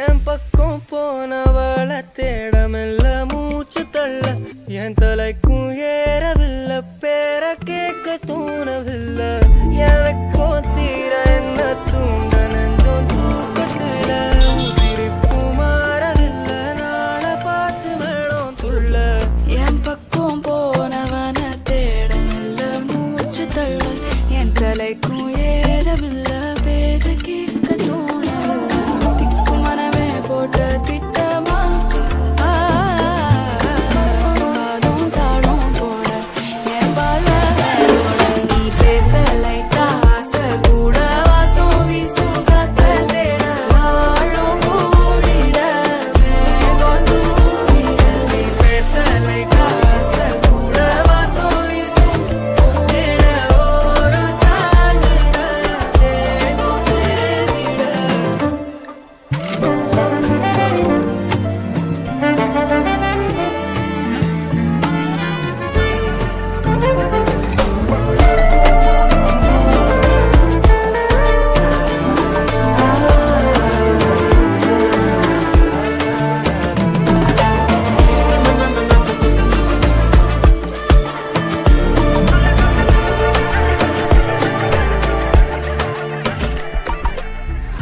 என் பக்கம் போனவள தேடமில்ல மூச்சு தள்ள என் தலைக்கும் ஏறவில்லை பேர கேட்க தோணவில்லை எனக்கோ தீர என்ன தூண்ட நெஞ்சோம் தூக்கத்துல சிரிப்பு மாறவில்லை நாளை பார்த்து மேளம் துள்ள என் பக்கம் போனவன தேடமில்ல மூச்சு தள்ள என் தலைக்கும் ஏறவில்லை பேர கேட்க தோணவில்லை திக்கு மனமே போட்ட திட்டமா பாதம் தாழும் போல என் பால நீ பேச லைட்டா ஆசை கூட வாசம் வீசும் காத்த தேட வாழும் கூடிட மேகம் தூவிட நீ பேச லைட்டா ஆசை கூட வாசம் வீசும் தேட ஓரம் சாஞ்சிட தேகம் சேர்ந்திட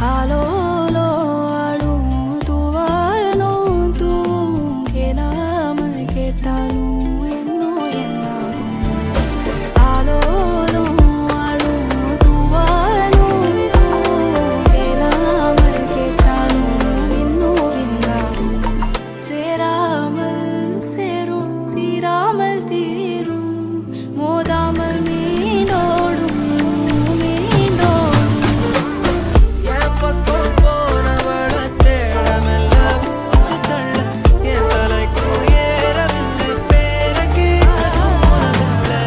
ஆலோலோ ஆளும் தூவாலும் தூவும் கேளாமல் கேட்டாலும் என்னோ என்னாகும் ஆலோலோ ஆளும் தூவாலும் தூவும் கேளாமல் கேட்டாலும் என்னோ என்னாகும் சேராமல் சேரும் தீராமல் தீரும் மோதாமல் மீண்டோடும் மீண்டோடும் என் பக்கம் போனவள தேடமில்ல மூச்சு தள்ள என் தலைக்கும் ஏறவில்லை பேர கேட்க தோணவில்லை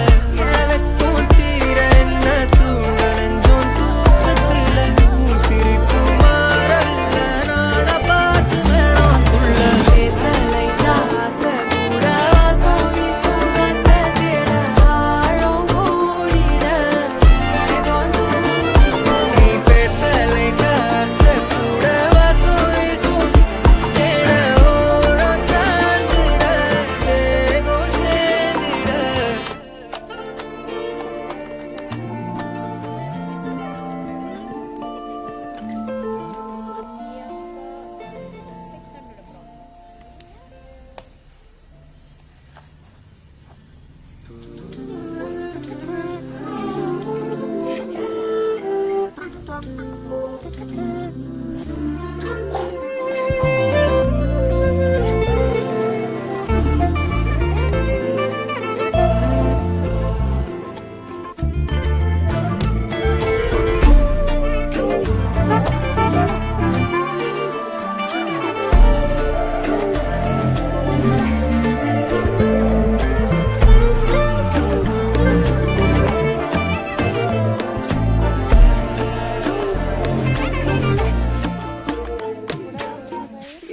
எனக்கும் தீர என்ன தூண்ட நெஞ்சோம் தூக்கத்துல சிரிப்பு மாறவில்லை நாளை பார்த்து மேளம் துள்ள பேச லைட்டா ஆசை கூட வாசம் வீசும் காத்த தேட ஆழம் கூடிட மேகம் தூவிட நீ பேச லைட்டா ஆசை கூட வாசம் வீசும் தேட ஓரம் சாஞ்சிட தேகம் சேர்ந்திட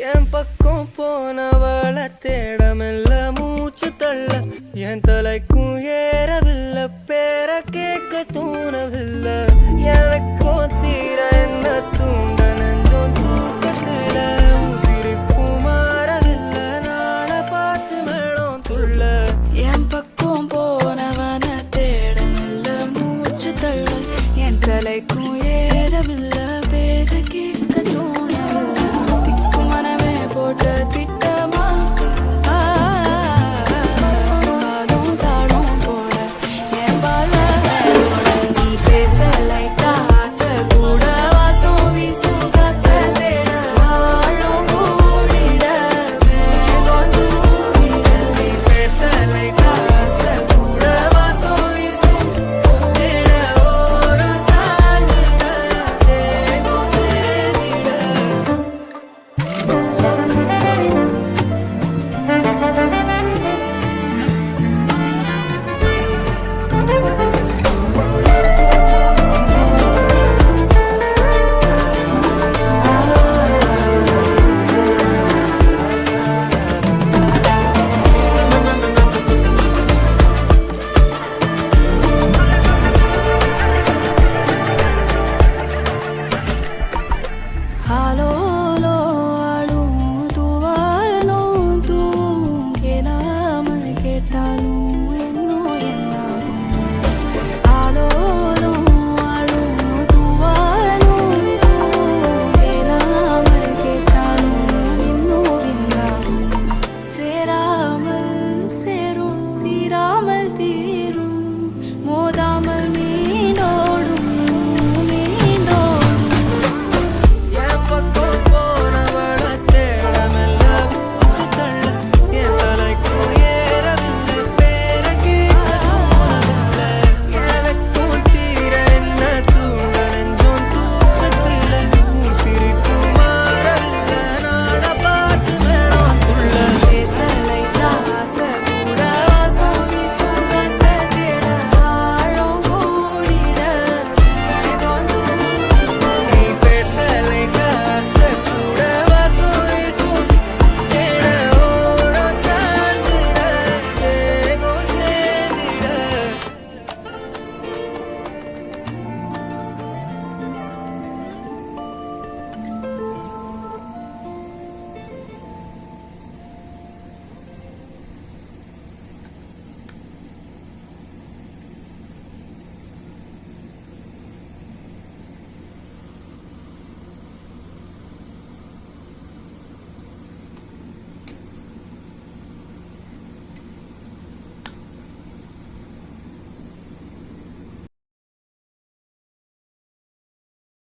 என் பக்கம் போனவள